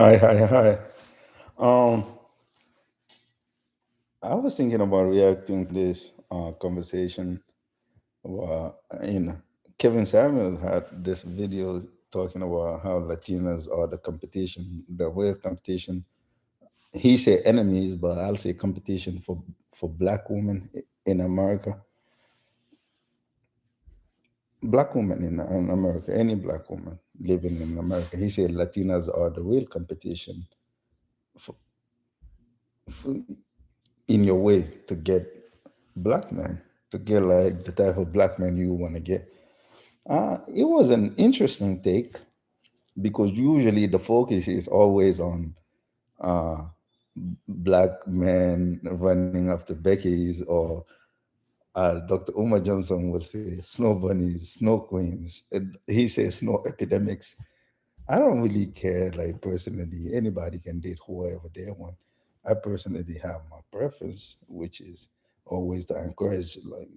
Hi, hi, hi. Um, I was thinking about reacting to this conversation. About, Kevin Samuels had this video talking about how Latinas are the competition, the real competition. He said enemies, but I'll say competition for black women in America. Black women in America, any black woman living in America. He said Latinas are the real competition for, for, in your way to get black men, to get like the type of black man you want to get. It was an interesting take because usually the focus is always on uh, black men running after Becky's, or as Dr. Umar Johnson would say, snow bunnies, snow queens. He says snow epidemics. I don't really care, like personally, anybody can date whoever they want. I personally have my preference, which is always to encourage, like,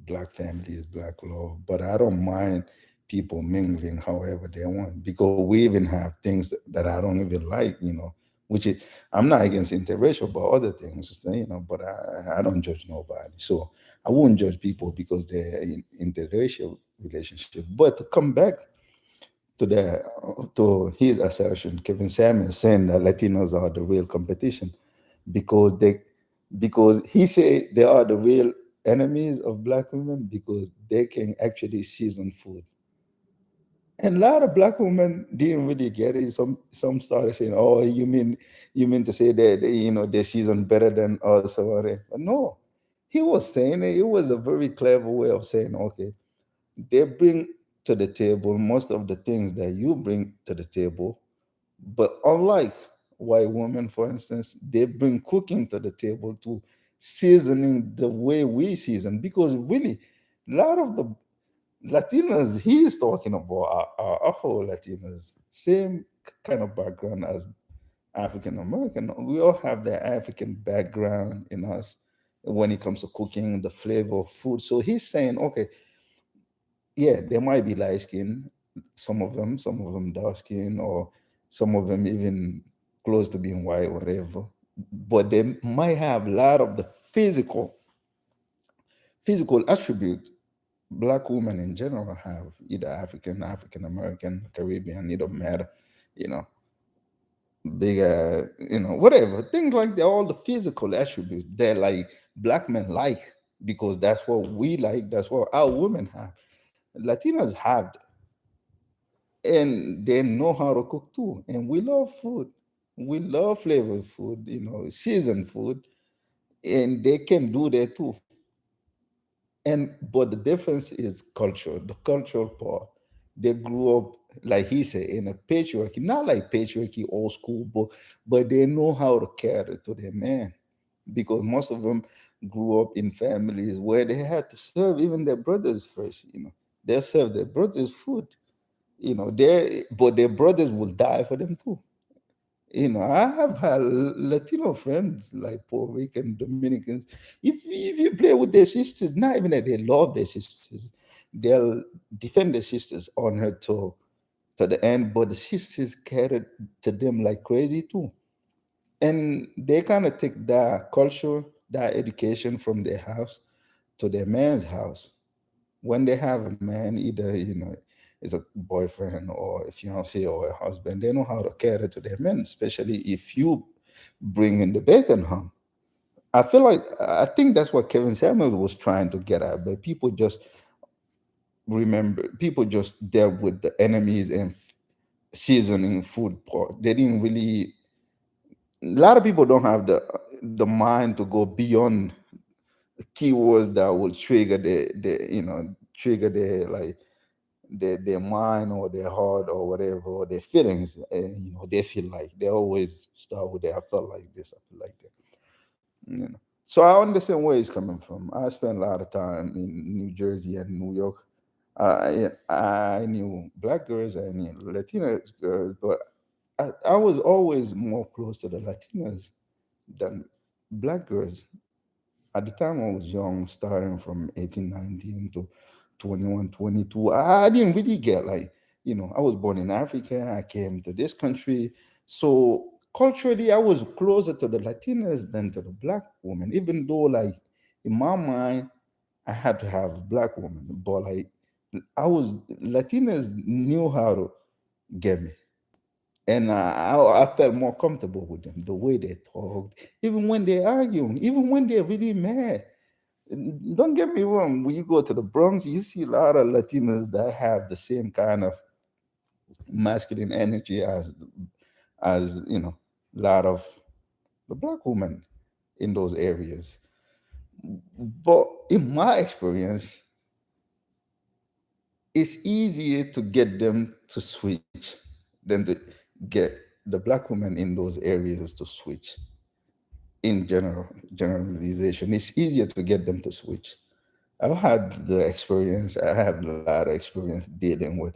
black families, black love. But I don't mind people mingling however they want because we even have things that I don't even like, which is, I'm not against interracial, but other things, but I don't judge nobody. So I wouldn't judge people because they're in interracial relationship. But to come back to his assertion, Kevin Samuel saying that Latinos are the real competition because he said they are the real enemies of black women because they can actually season food. And a lot of black women didn't really get it. Some started saying, "Oh, you mean to say that they season better than us or whatever?" But no, he was saying it. It was a very clever way of saying, "Okay, they bring to the table most of the things that you bring to the table, but unlike white women, for instance, they bring cooking to the table too, seasoning the way we season. Because really, a lot of the Latinas he's talking about are Afro Latinas, same kind of background as African American. We all have that African background in us when it comes to cooking, the flavor of food. So he's saying, okay, yeah, they might be light skinned, some of them dark skin, or some of them even close to being white, whatever. But they might have a lot of the physical attributes black women in general have, either African American, Caribbean, it don't matter, you know, bigger, whatever. Things like that, all the physical attributes that like black men like because that's what we like, that's what our women have. Latinas have, and they know how to cook too. And we love food. We love flavored food, seasoned food, and they can do that too. And but the difference is culture, the cultural part. They grew up, like he said, in a patriarchy, not like patriarchy old school, but they know how to cater to their man because most of them grew up in families where they had to serve even their brothers first. They serve their brothers food, but their brothers will die for them too. I have had Latino friends like Puerto Rican, Dominicans. If you play with their sisters, not even that they love their sisters, they'll defend their sisters, honor to the end. But the sisters cater to them like crazy too, and they kind of take that culture, that education from their house to their man's house. When they have a man, either is a boyfriend or a fiance or a husband, they know how to cater to their men, especially if you bring in the bacon home. I think that's what Kevin Samuels was trying to get at, but people just dealt with the enemies and seasoning food part. They didn't really. A lot of people don't have the mind to go beyond keywords that will trigger trigger their like their mind or their heart or whatever, or their feelings. And they feel like they always start with that. I felt like this, I feel like that. So I understand where he's coming from. I spent a lot of time in New Jersey and New York. I knew black girls, I knew Latina girls, but I was always more close to the Latinas than black girls. At the time I was young, starting from 18, 19 to 21, 22, I didn't really get like I was born in Africa. I came to this country. So culturally, I was closer to the Latinas than to the black women, even though, like, in my mind, I had to have a black woman. But, like, Latinas knew how to get me. And I felt more comfortable with them, the way they talked, even when they're arguing, even when they're really mad. Don't get me wrong, when you go to the Bronx, you see a lot of Latinas that have the same kind of masculine energy as a lot of the black women in those areas. But in my experience, it's easier to get them to switch than to get the black women in those areas to switch. In generalization, it's easier to get them to switch. I've had the experience. I have a lot of experience dealing with,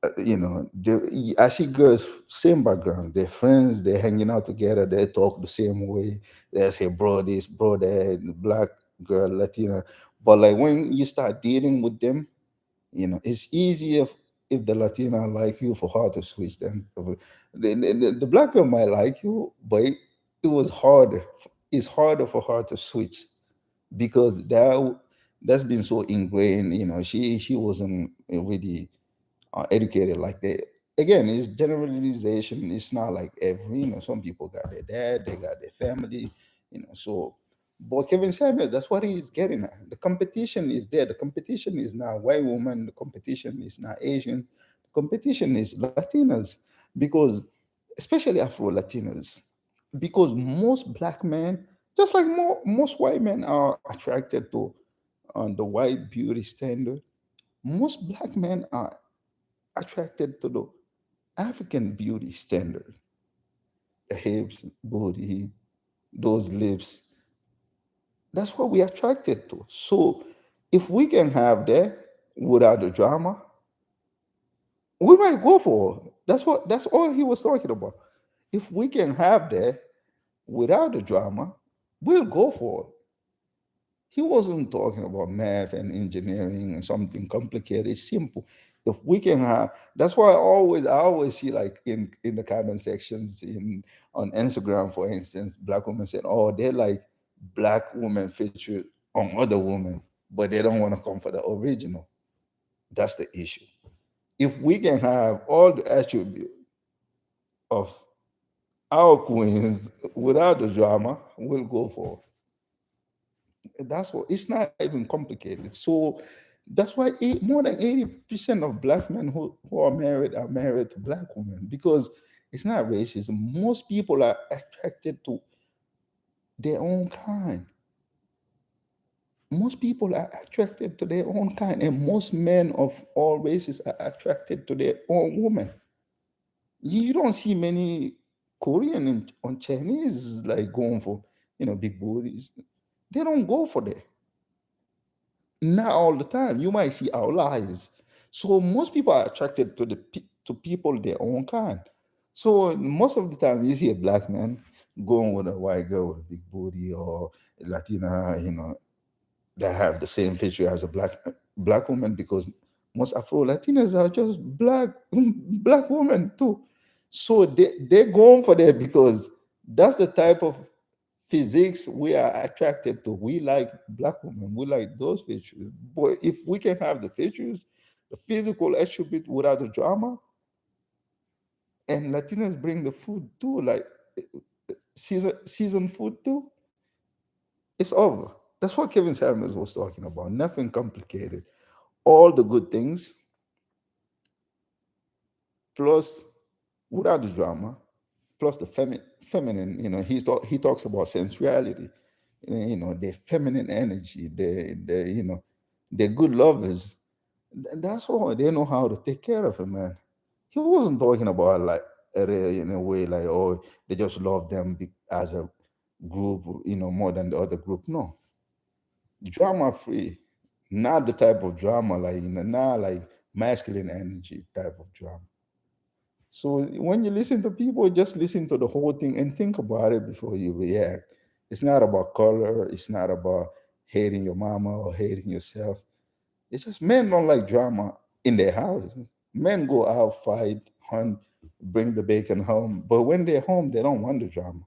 I see girls, same background. They're friends. They're hanging out together. They talk the same way. They say bro this, bro that, black girl, Latina. But, like, when you start dealing with them, it's easier if the Latina like you for her to switch. Then the black girl might like you, but it was harder. It's harder for her to switch because that's been so ingrained. She wasn't really educated like that. Again, it's generalization. It's not like every. Some people got their dad, they got their family. So, but Kevin Samuel, that's what he's getting at. The competition is there. The competition is not white woman. The competition is not Asian. The competition is Latinas, because especially Afro Latinas, because most black men, just like most white men, are attracted to the white beauty standard. Most black men are attracted to the African beauty standard, the hips, booty, those lips. That's what we attracted to. So if we can have that without the drama, we might go for it. That's all he was talking about. If we can have that without the drama, we'll go for it. He wasn't talking about math and engineering and something complicated. It's simple. If we can have, that's why I always see, like, in the comment sections in on Instagram, for instance, black women saying, "Oh, they like black women featured on other women, but they don't want to come for the original." That's the issue. If we can have all the attributes of our queens without the drama, we'll go for it. That's what, it's not even complicated. So that's why more than 80% of black men who are married to black women, because it's not racism. Most people are attracted to their own kind. Most people are attracted to their own kind, and most men of all races are attracted to their own woman. You don't see many Korean and on Chinese like going for big booties. They don't go for that. Not all the time. You might see outliers. So most people are attracted to people their own kind. So most of the time, you see a black man going with a white girl with a big booty, or a Latina, that have the same feature as a black woman, because most Afro Latinas are just black women too. So they're going for that because that's the type of physiques we are attracted to. We like black women. We like those features. But if we can have the features, the physical attribute without the drama, and Latinas bring the food too, like season food too, it's over. That's what Kevin Samuels was talking about. Nothing complicated. All the good things, plus without the drama, plus the feminine. He talks about sensuality. Their feminine energy. They're good lovers. That's all. They know how to take care of a man. He wasn't talking about, like, in a way like, oh, they just love them as a group, more than the other group. No, drama free, not the type of drama like, not like masculine energy type of drama. So when you listen to people, just listen to the whole thing and think about it before you react. It's not about color. It's not about hating your mama or hating yourself. It's just men don't like drama in their houses. Men go out, fight, hunt, bring the bacon home. But when they're home, they don't want the drama.